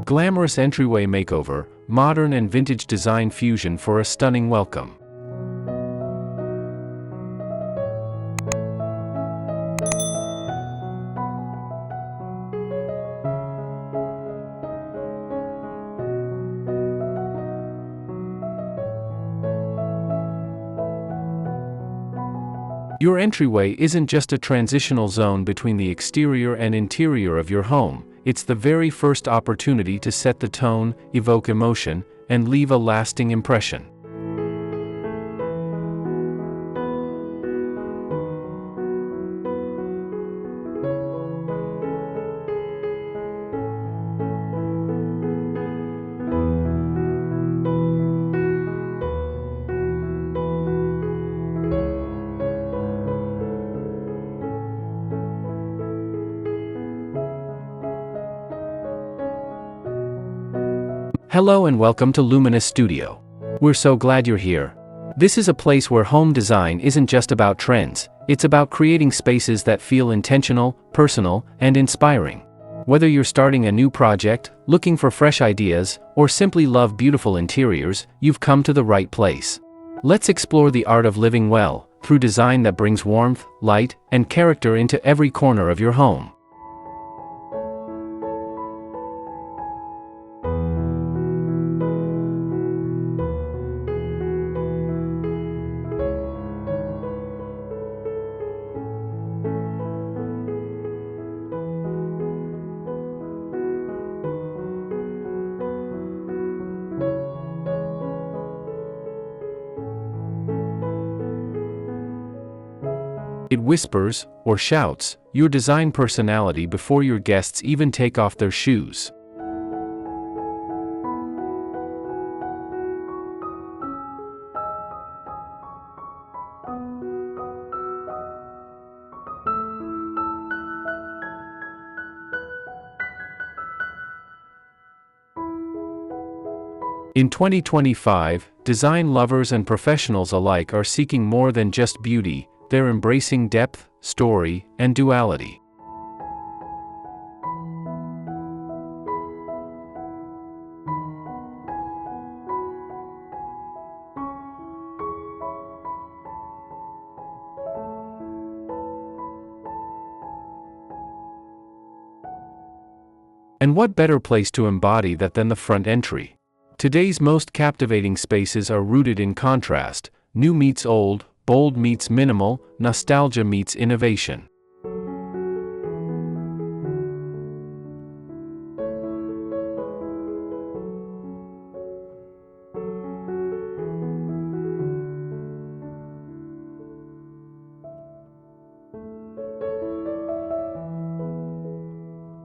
Glamorous Entryway Makeover, modern and vintage design fusion for a stunning welcome. Your entryway isn't just a transitional zone between the exterior and interior of your home, it's the very first opportunity to set the tone, evoke emotion, and leave a lasting impression. Hello and welcome to Luminous Studio. We're so glad you're here. This is a place where home design isn't just about trends, it's about creating spaces that feel intentional, personal, and inspiring. Whether you're starting a new project, looking for fresh ideas, or simply love beautiful interiors, you've come to the right place. Let's explore the art of living well, through design that brings warmth, light, and character into every corner of your home. It whispers, or shouts, your design personality before your guests even take off their shoes. In 2025, design lovers and professionals alike are seeking more than just beauty. They're embracing depth, story, and duality. And what better place to embody that than the front entry? Today's most captivating spaces are rooted in contrast, new meets old, bold meets minimal, nostalgia meets innovation.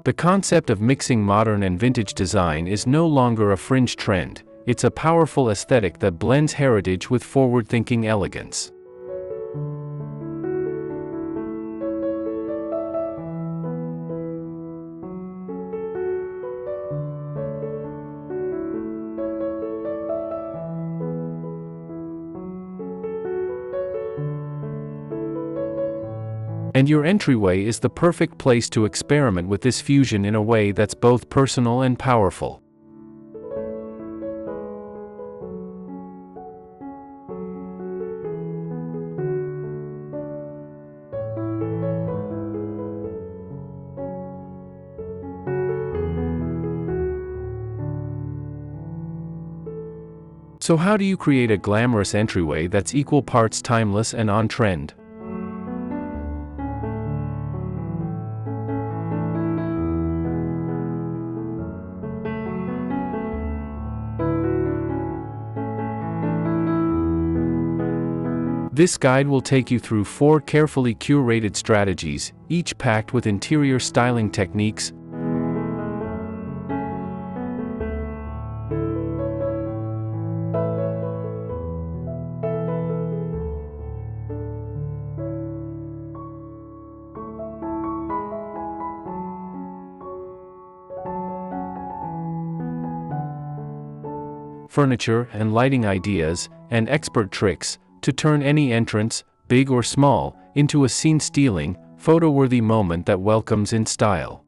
The concept of mixing modern and vintage design is no longer a fringe trend, it's a powerful aesthetic that blends heritage with forward-thinking elegance. And your entryway is the perfect place to experiment with this fusion in a way that's both personal and powerful. So how do you create a glamorous entryway that's equal parts timeless and on-trend? This guide will take you through 4 carefully curated strategies, each packed with interior styling techniques, furniture and lighting ideas, and expert tricks to turn any entrance, big or small, into a scene-stealing, photo-worthy moment that welcomes in style.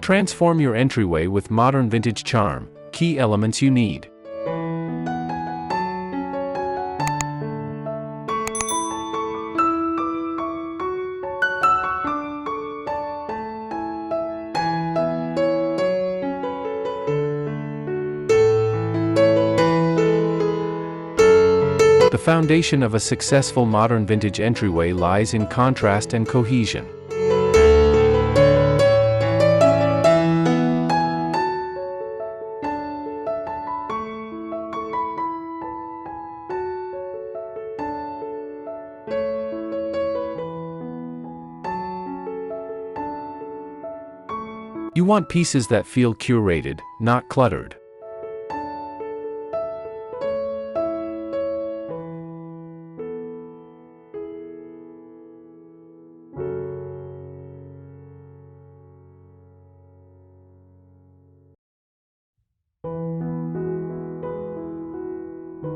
Transform your entryway with modern vintage charm. Key elements you need. The foundation of a successful modern vintage entryway lies in contrast and cohesion. You want pieces that feel curated, not cluttered.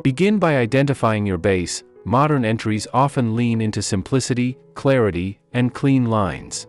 Begin by identifying your base. Modern entries often lean into simplicity, clarity, and clean lines.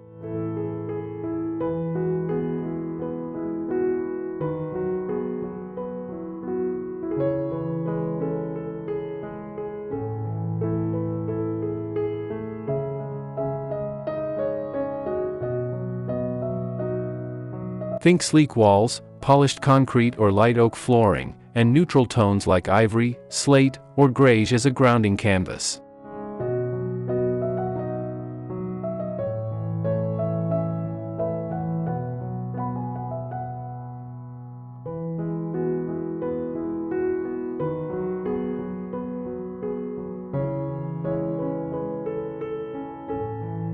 Think sleek walls, polished concrete or light oak flooring, and neutral tones like ivory, slate, or greige as a grounding canvas.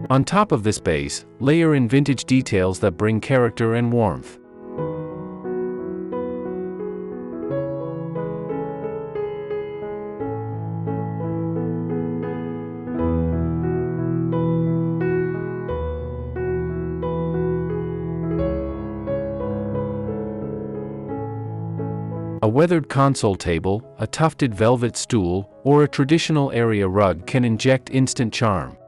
On top of this base, layer in vintage details that bring character and warmth. A weathered console table, a tufted velvet stool, or a traditional area rug can inject instant charm.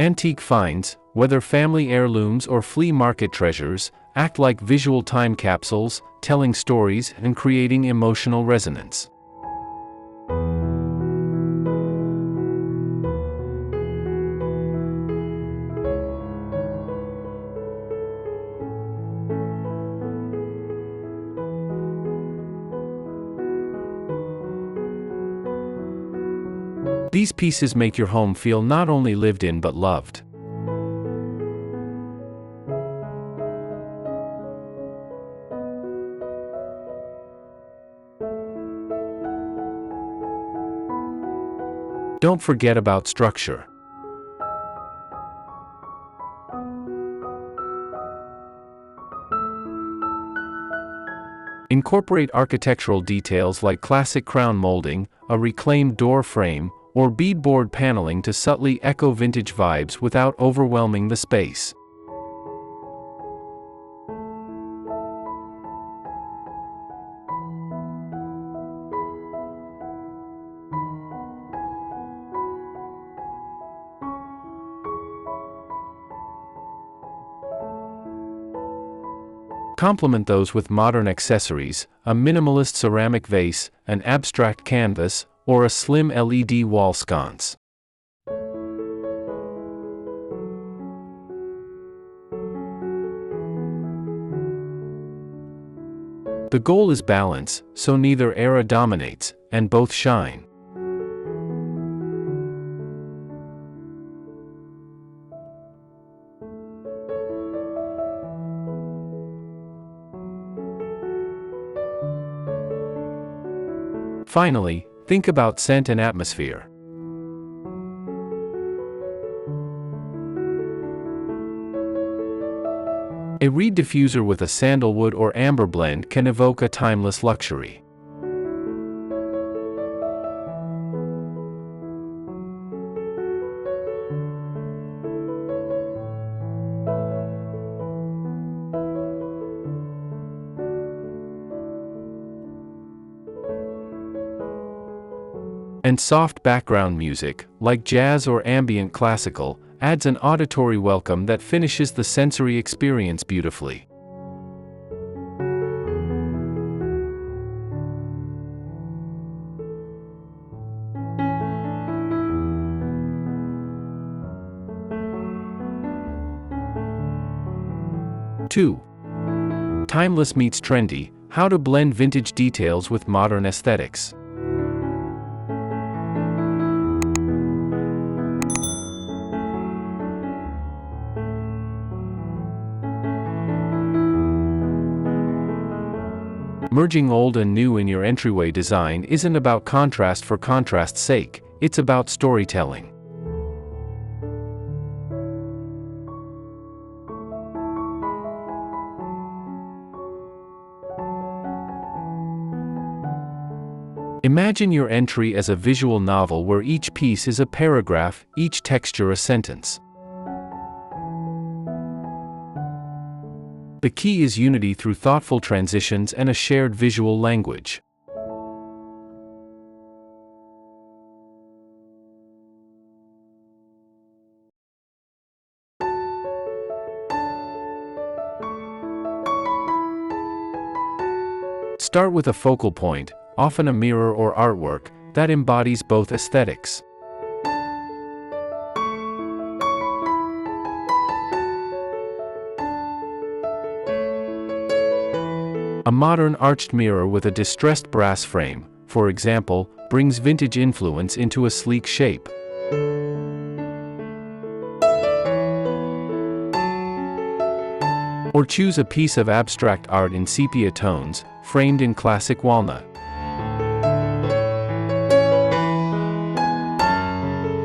Antique finds, whether family heirlooms or flea market treasures, act like visual time capsules, telling stories and creating emotional resonance. These pieces make your home feel not only lived in but loved. Don't forget about structure. Incorporate architectural details like classic crown molding, a reclaimed door frame, or beadboard paneling to subtly echo vintage vibes without overwhelming the space. Complement those with modern accessories, a minimalist ceramic vase, an abstract canvas, or a slim LED wall sconce. The goal is balance, so neither era dominates, and both shine. Finally, think about scent and atmosphere. A reed diffuser with a sandalwood or amber blend can evoke a timeless luxury. And soft background music, like jazz or ambient classical, adds an auditory welcome that finishes the sensory experience beautifully. Two. Timeless meets trendy: how to blend vintage details with modern aesthetics. Merging old and new in your entryway design isn't about contrast for contrast's sake, it's about storytelling. Imagine your entry as a visual novel where each piece is a paragraph, each texture a sentence. The key is unity through thoughtful transitions and a shared visual language. Start with a focal point, often a mirror or artwork, that embodies both aesthetics. A modern arched mirror with a distressed brass frame, for example, brings vintage influence into a sleek shape. Or choose a piece of abstract art in sepia tones, framed in classic walnut.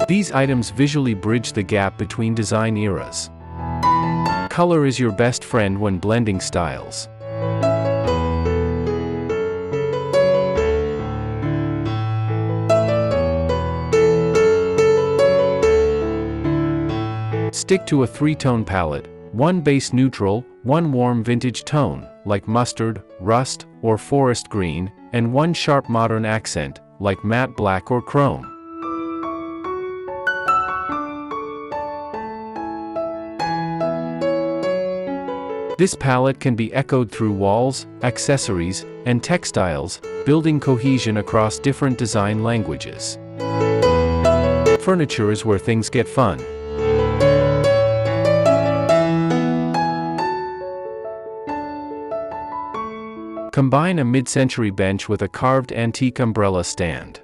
These items visually bridge the gap between design eras. Color is your best friend when blending styles. Stick to a three-tone palette, one base neutral, one warm vintage tone, like mustard, rust, or forest green, and one sharp modern accent, like matte black or chrome. This palette can be echoed through walls, accessories, and textiles, building cohesion across different design languages. Furniture is where things get fun. Combine a mid-century bench with a carved antique umbrella stand.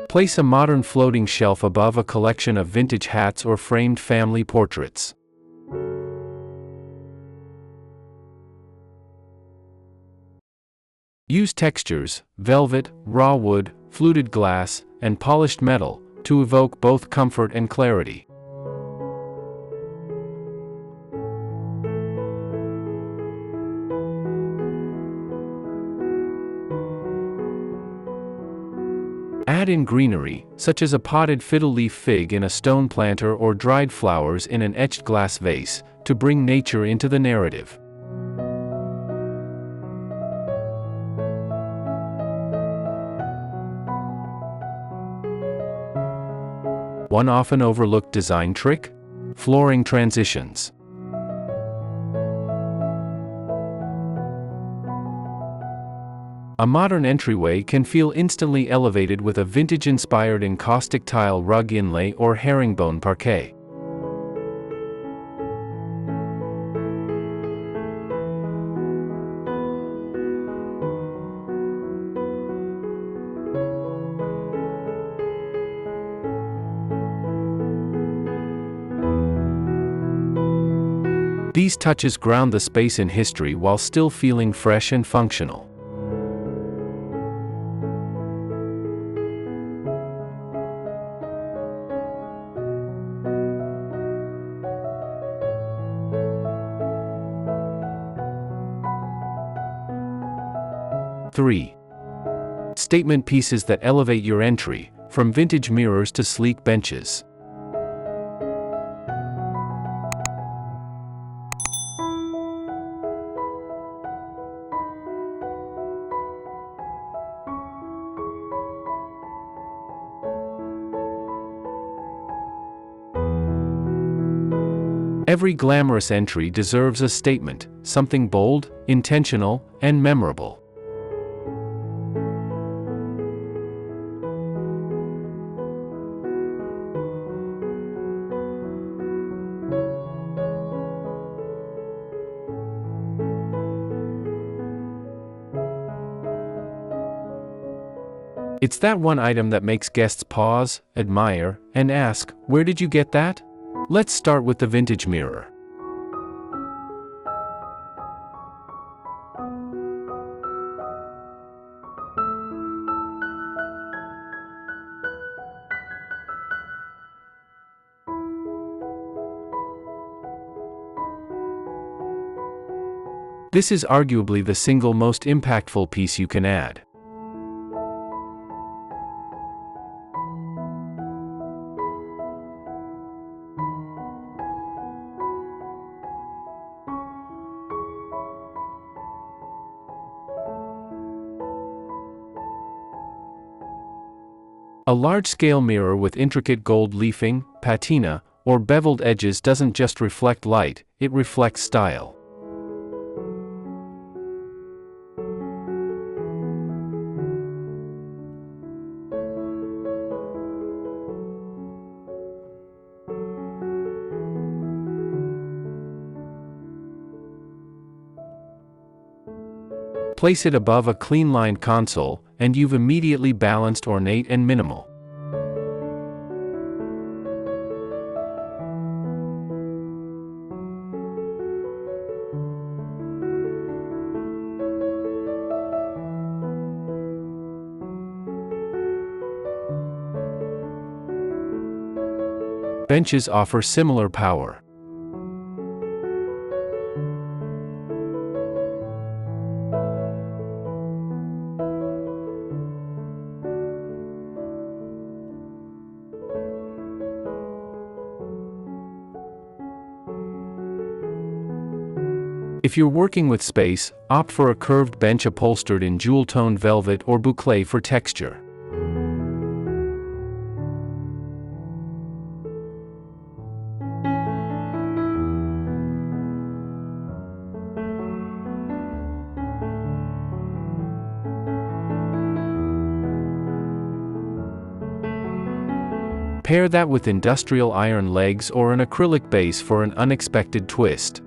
Place a modern floating shelf above a collection of vintage hats or framed family portraits. Use textures, velvet, raw wood, fluted glass, and polished metal, to evoke both comfort and clarity. Add in greenery, such as a potted fiddle-leaf fig in a stone planter or dried flowers in an etched glass vase, to bring nature into the narrative. One often overlooked design trick? Flooring transitions. A modern entryway can feel instantly elevated with a vintage-inspired encaustic tile rug inlay or herringbone parquet. These touches ground the space in history while still feeling fresh and functional. Three. Statement pieces that elevate your entry, from vintage mirrors to sleek benches. Every glamorous entry deserves a statement, something bold, intentional, and memorable. It's that one item that makes guests pause, admire, and ask, "Where did you get that?" Let's start with the vintage mirror. This is arguably the single most impactful piece you can add. A large-scale mirror with intricate gold leafing, patina, or beveled edges doesn't just reflect light, it reflects style. Place it above a clean-lined console, and you've immediately balanced ornate and minimal. Benches offer similar power. If you're working with space, opt for a curved bench upholstered in jewel-toned velvet or boucle for texture. Pair that with industrial iron legs or an acrylic base for an unexpected twist.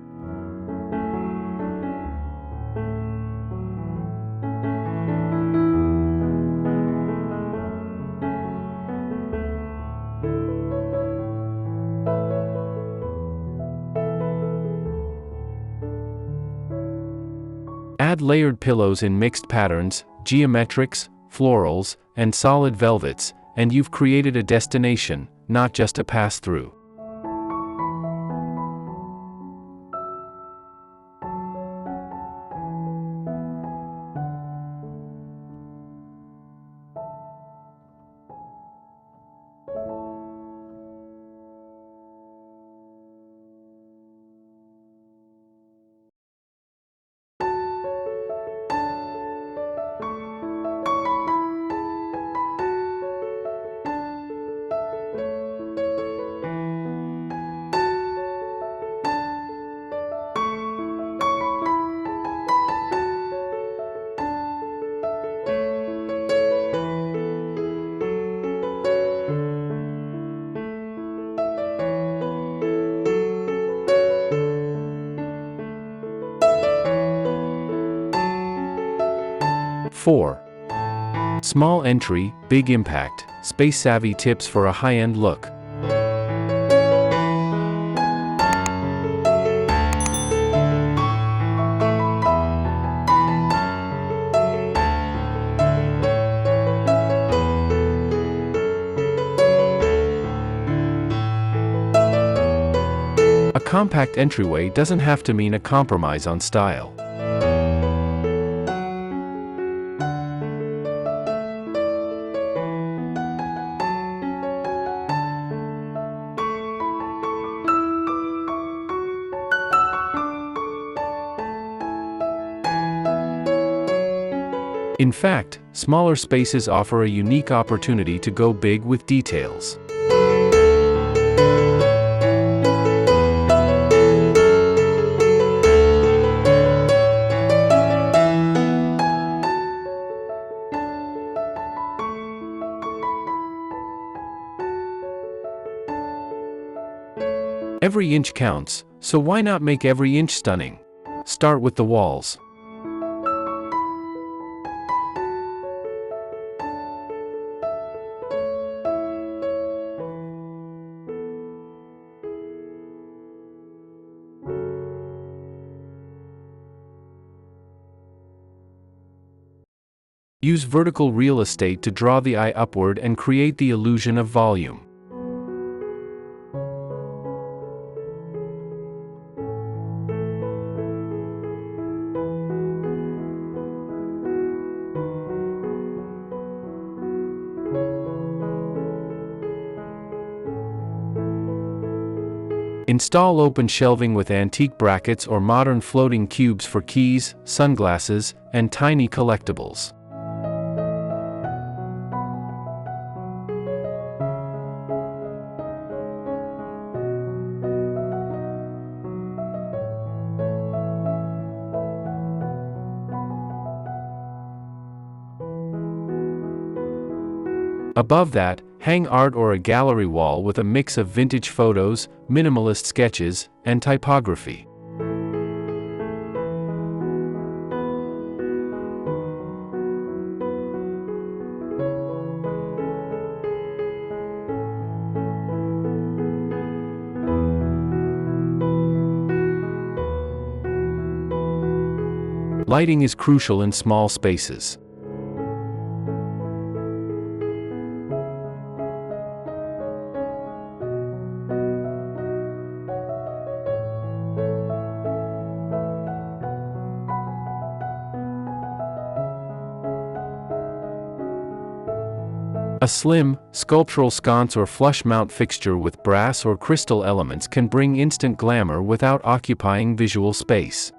Add layered pillows in mixed patterns, geometrics, florals, and solid velvets, and you've created a destination, not just a pass-through. Four. Small entry, big impact, space-savvy tips for a high-end look. A compact entryway doesn't have to mean a compromise on style. In fact, smaller spaces offer a unique opportunity to go big with details. Every inch counts, so why not make every inch stunning? Start with the walls. Use vertical real estate to draw the eye upward and create the illusion of volume. Install open shelving with antique brackets or modern floating cubes for keys, sunglasses, and tiny collectibles. Above that, hang art or a gallery wall with a mix of vintage photos, minimalist sketches, and typography. Lighting is crucial in small spaces. A slim, sculptural sconce or flush mount fixture with brass or crystal elements can bring instant glamour without occupying visual space.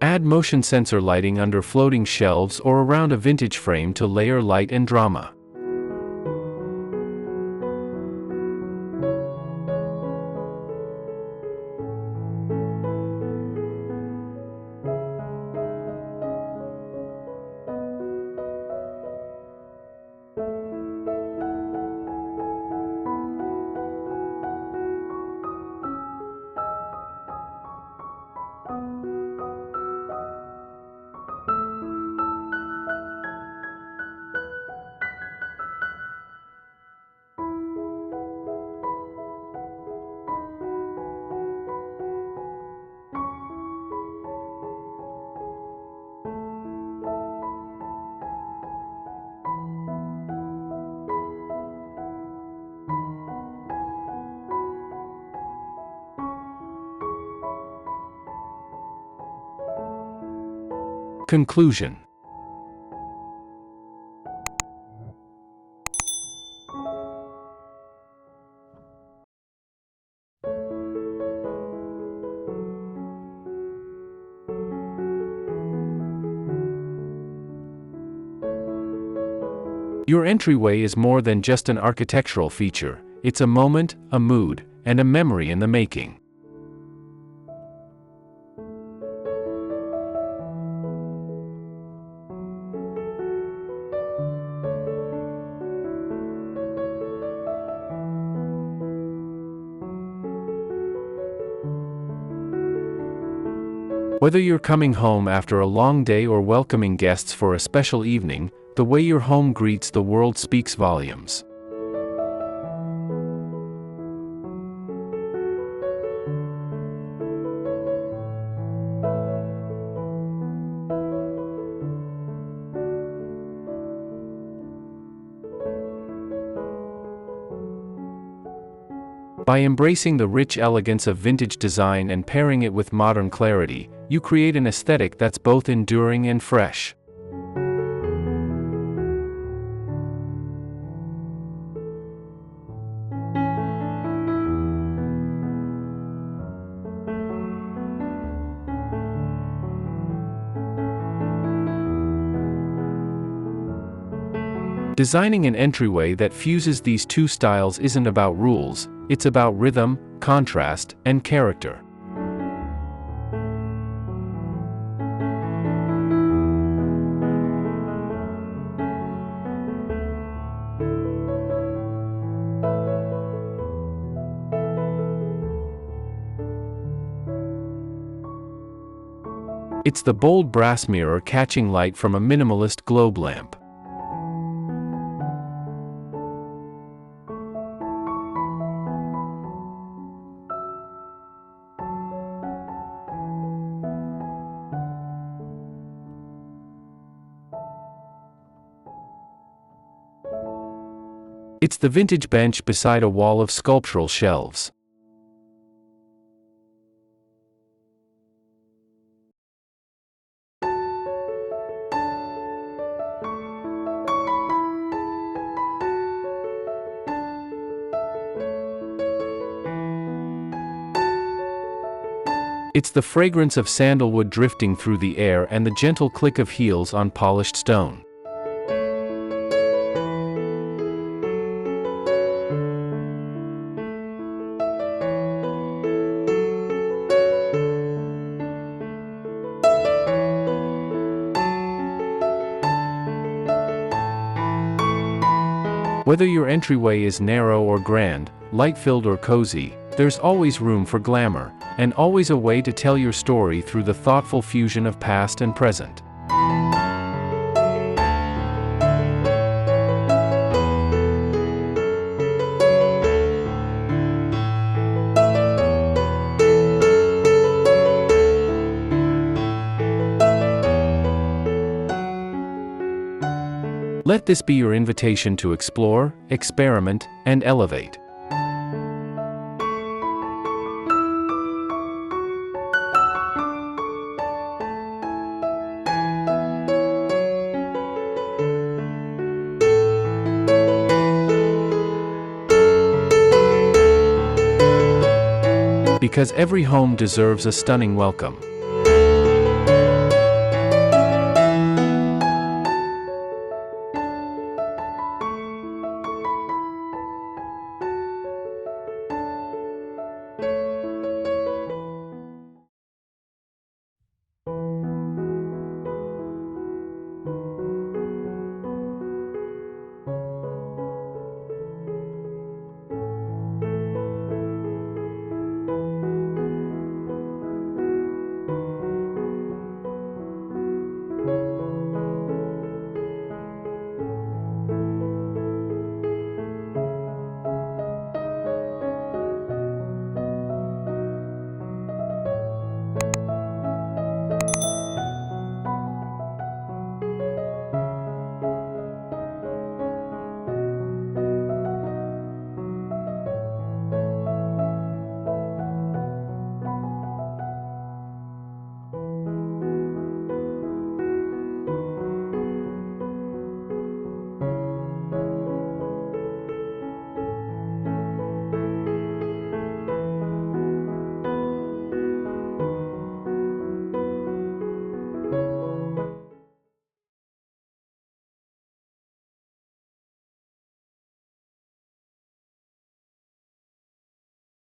Add motion sensor lighting under floating shelves or around a vintage frame to layer light and drama. Conclusion. Your entryway is more than just an architectural feature, it's a moment, a mood, and a memory in the making. Whether you're coming home after a long day or welcoming guests for a special evening, the way your home greets the world speaks volumes. By embracing the rich elegance of vintage design and pairing it with modern clarity, you create an aesthetic that's both enduring and fresh. Designing an entryway that fuses these two styles isn't about rules, it's about rhythm, contrast, and character. It's the bold brass mirror catching light from a minimalist globe lamp. It's the vintage bench beside a wall of sculptural shelves. It's the fragrance of sandalwood drifting through the air and the gentle click of heels on polished stone. Whether your entryway is narrow or grand, light-filled or cozy, there's always room for glamour, and always a way to tell your story through the thoughtful fusion of past and present. Let this be your invitation to explore, experiment, and elevate. Because every home deserves a stunning welcome.